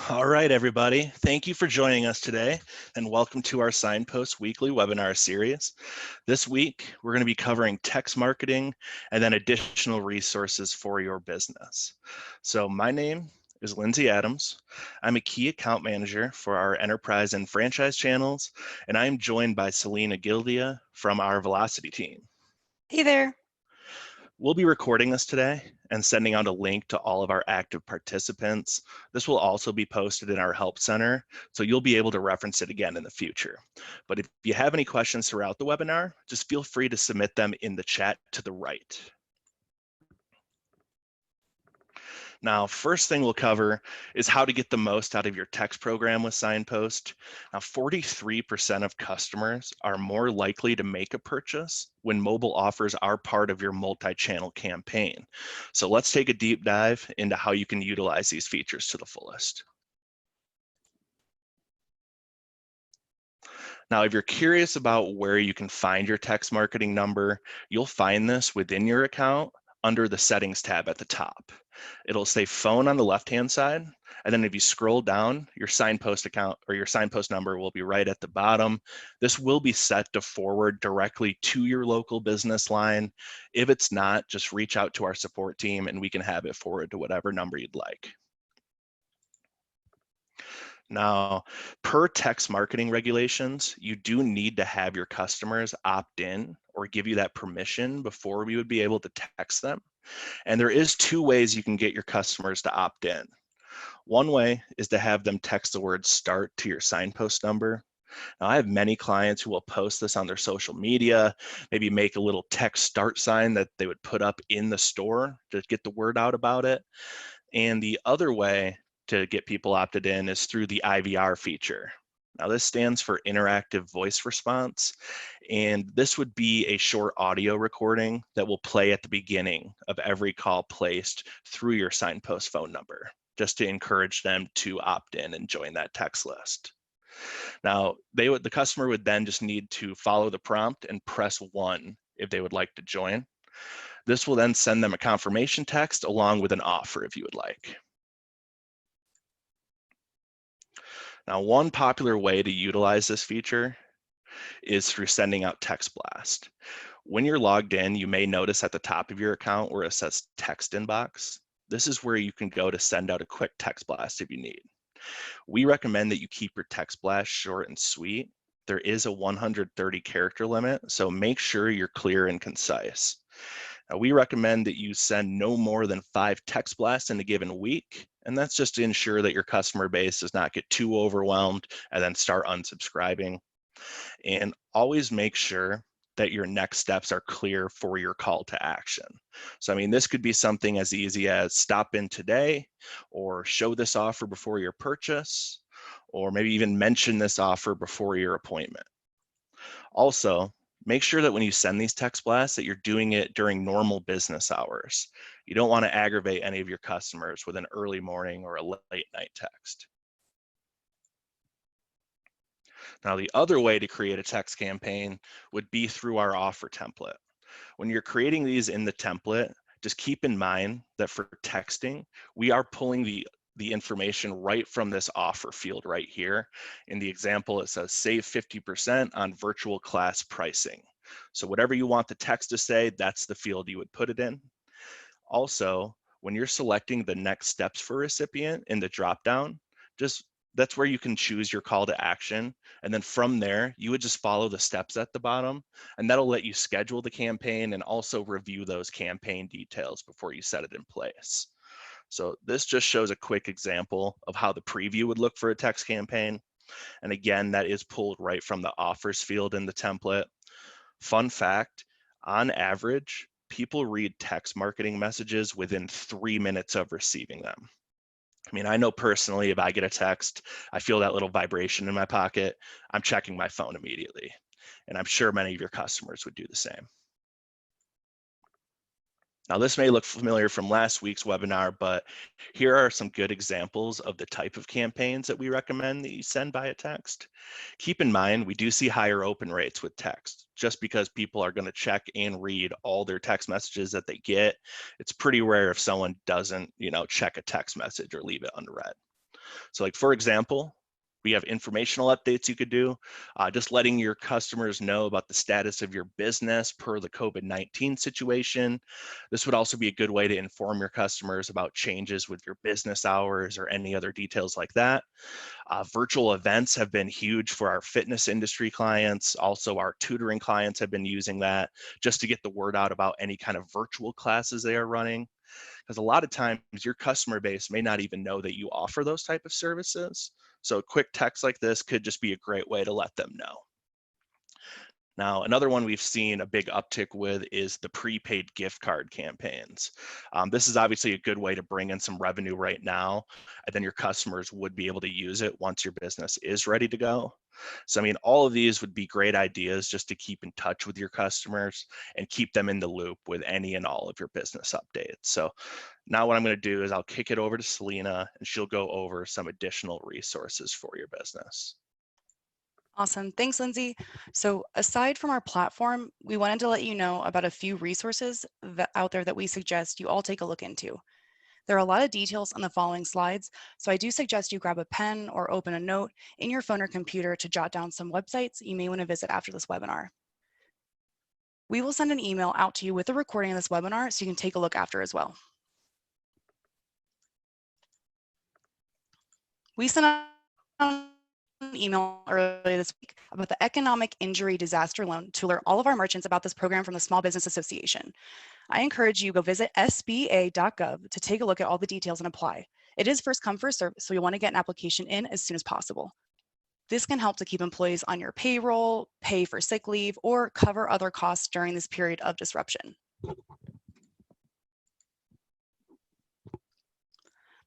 All right, everybody. Thank you for joining us today and welcome to our Signpost Weekly webinar series. This week, we're going to be covering text marketing and then additional resources for your business. So my name is Lindsay Adams. I'm a key account manager for our enterprise and franchise channels, and I'm joined by Selena Gildia from our Velocity team. Hey there. We'll be recording this today and sending out a link to all of our active participants. This will also be posted in our help center, so you'll be able to reference it again in the future. But if you have any questions throughout the webinar, just feel free to submit them in the chat to the right. Now, first thing we'll cover is how to get the most out of your text program with Signpost. Now, 43% of customers are more likely to make a purchase when mobile offers are part of your multi-channel campaign. So let's take a deep dive into how you can utilize these features to the fullest. Now, if you're curious about where you can find your text marketing number, you'll find this within your account under the settings tab at the top. It'll say phone on the left-hand side. And then if you scroll down, your Signpost account or your Signpost number will be right at the bottom. This will be set to forward directly to your local business line. If it's not, just reach out to our support team and we can have it forward to whatever number you'd like. Now, per text marketing regulations, you do need to have your customers opt in or give you that permission before we would be able to text them. And there is two ways you can get your customers to opt in. One way is to have them text the word start to your Signpost number. Now, I have many clients who will post this on their social media, maybe make a little text start sign that they would put up in the store to get the word out about it. And the other way to get people opted in is through the IVR feature. Now, this stands for interactive voice response, and this would be a short audio recording that will play at the beginning of every call placed through your Signpost phone number, just to encourage them to opt in and join that text list. Now, the customer would then just need to follow the prompt and press 1 if they would like to join. This will then send them a confirmation text along with an offer if you would like. Now, one popular way to utilize this feature is through sending out text blast. When you're logged in, you may notice at the top of your account where it says text inbox. This is where you can go to send out a quick text blast if you need. We recommend that you keep your text blast short and sweet. There is a 130 character limit, so make sure you're clear and concise. Now, we recommend that you send no more than 5 text blasts in a given week, and that's just to ensure that your customer base does not get too overwhelmed and then start unsubscribing. And always make sure that your next steps are clear for your call to action. So, I mean, this could be something as easy as stop in today, or show this offer before your purchase, or maybe even mention this offer before your appointment. Also, make sure that when you send these text blasts that you're doing it during normal business hours. You don't want to aggravate any of your customers with an early morning or a late night text. Now, the other way to create a text campaign would be through our offer template. When you're creating these in the template, just keep in mind that for texting, we are pulling the information right from this offer field right here. In the example, it says save 50% on virtual class pricing. So whatever you want the text to say, that's the field you would put it in. Also, when you're selecting the next steps for recipient in the dropdown, that's where you can choose your call to action. And then from there, you would just follow the steps at the bottom, and that'll let you schedule the campaign and also review those campaign details before you set it in place. So this just shows a quick example of how the preview would look for a text campaign. And again, that is pulled right from the offers field in the template. Fun fact, on average, people read text marketing messages within 3 minutes of receiving them. I mean, I know personally, if I get a text, I feel that little vibration in my pocket, I'm checking my phone immediately. And I'm sure many of your customers would do the same. Now, this may look familiar from last week's webinar, but here are some good examples of the type of campaigns that we recommend that you send via text. Keep in mind, we do see higher open rates with text, just because people are going to check and read all their text messages that they get. It's pretty rare if someone doesn't, check a text message or leave it unread. So like, for example, we have informational updates you could do, just letting your customers know about the status of your business per the COVID-19 situation. This would also be a good way to inform your customers about changes with your business hours or any other details like that. Virtual events have been huge for our fitness industry clients. Also, our tutoring clients have been using that just to get the word out about any kind of virtual classes they are running. Because a lot of times your customer base may not even know that you offer those type of services. So a quick text like this could just be a great way to let them know. Now, another one we've seen a big uptick with is the prepaid gift card campaigns. This is obviously a good way to bring in some revenue right now, and then your customers would be able to use it once your business is ready to go. So, I mean, all of these would be great ideas just to keep in touch with your customers and keep them in the loop with any and all of your business updates. So now what I'm going to do is I'll kick it over to Selena and she'll go over some additional resources for your business. Awesome. Thanks, Lindsay. So aside from our platform, we wanted to let you know about a few resources out there that we suggest you all take a look into. There are a lot of details on the following slides, so I do suggest you grab a pen or open a note in your phone or computer to jot down some websites you may want to visit after this webinar. We will send an email out to you with a recording of this webinar so you can take a look after as well. We sent out an email earlier this week about the Economic Injury Disaster Loan to alert all of our merchants about this program from the Small Business Association. I encourage you to go visit sba.gov to take a look at all the details and apply. It is first come, first serve, so you'll want to get an application in as soon as possible. This can help to keep employees on your payroll, pay for sick leave, or cover other costs during this period of disruption.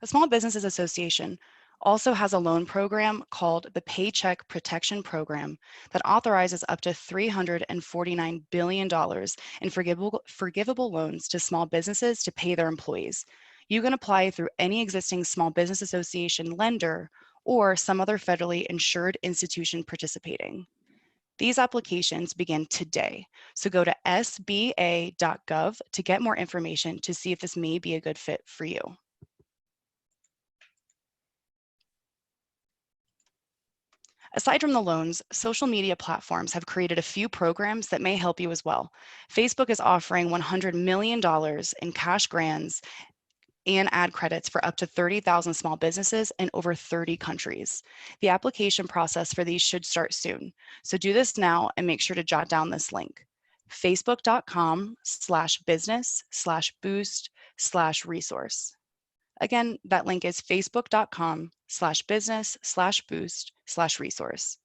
The Small Businesses Association also has a loan program called the Paycheck Protection Program that authorizes up to $349 billion in forgivable loans to small businesses to pay their employees. You can apply through any existing Small Business Association lender or some other federally insured institution participating. These applications begin today, so go to sba.gov to get more information to see if this may be a good fit for you. Aside from the loans, social media platforms have created a few programs that may help you as well. Facebook is offering $100 million in cash grants and ad credits for up to 30,000 small businesses in over 30 countries. The application process for these should start soon. So do this now and make sure to jot down this link: facebook.com/business/boost/resource. Again, that link is facebook.com/business/boost/resource.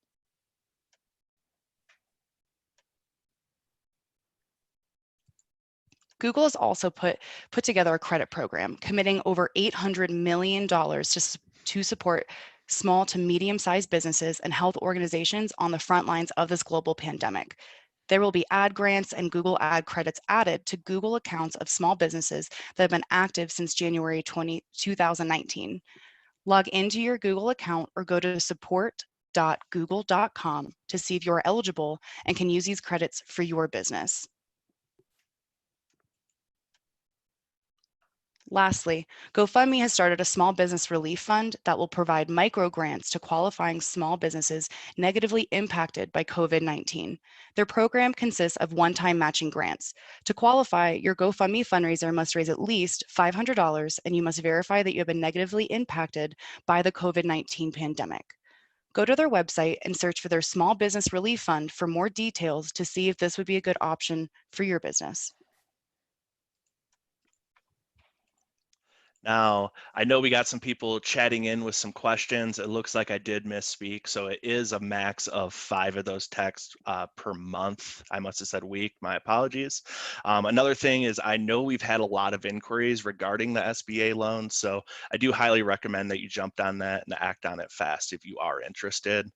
Google has also put together a credit program committing over $800 million to support small to medium-sized businesses and health organizations on the front lines of this global pandemic. There will be ad grants and Google ad credits added to Google accounts of small businesses that have been active since January 2019. Log into your Google account or go to support.google.com to see if you're eligible and can use these credits for your business. Lastly, GoFundMe has started a small business relief fund that will provide micro grants to qualifying small businesses negatively impacted by COVID-19. Their program consists of one-time matching grants. To qualify, your GoFundMe fundraiser must raise at least $500 and you must verify that you have been negatively impacted by the COVID-19 pandemic. Go to their website and search for their Small Business Relief Fund for more details to see if this would be a good option for your business. Now, I know we got some people chatting in with some questions. It looks like I did misspeak. So it is a max of 5 of those texts per month. I must have said week. My apologies. Another thing is I know we've had a lot of inquiries regarding the SBA loan. So I do highly recommend that you jumped on that and act on it fast if you are interested.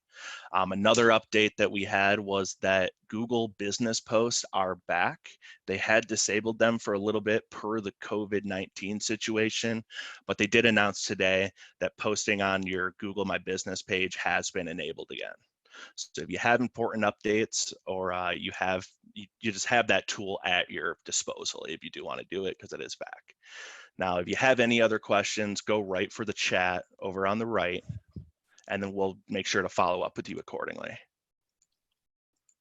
Another update that we had was that Google business posts are back. They had disabled them for a little bit per the COVID-19 situation, but they did announce today that posting on your Google My Business page has been enabled again. So if you have important updates or you just have that tool at your disposal if you do want to do it, because it is back. Now, if you have any other questions, go right for the chat over on the right, and then we'll make sure to follow up with you accordingly.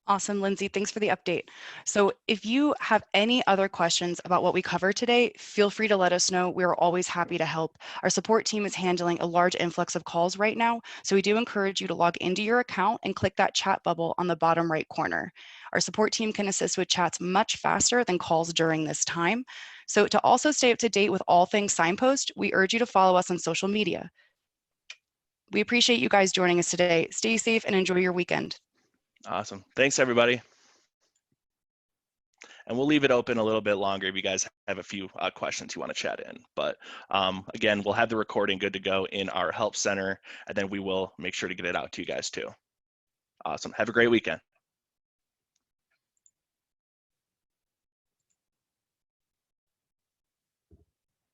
Awesome, Lindsay. Thanks for the update. So if you have any other questions about what we covered today, feel free to let us know. We're always happy to help. Our support team is handling a large influx of calls right now, so we do encourage you to log into your account and click that chat bubble on the bottom right corner. Our support team can assist with chats much faster than calls during this time. So to also stay up to date with all things Signpost, we urge you to follow us on social media. We appreciate you guys joining us today. Stay safe and enjoy your weekend. Awesome. Thanks, everybody. And we'll leave it open a little bit longer if you guys have a few questions you want to chat in. But again, we'll have the recording good to go in our help center, and then we will make sure to get it out to you guys too. Awesome. Have a great weekend.